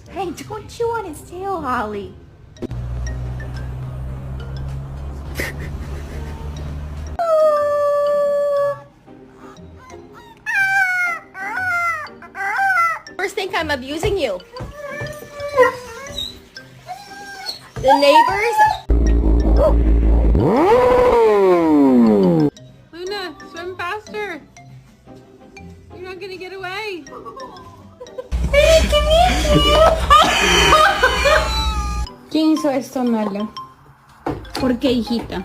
Hey, don't chew on his tail, Holly. First think I'm abusing you. The neighbors. Luna, swim faster. You're not gonna get away. ¿Quién hizo esto, Nala? ¿Por qué, hijita?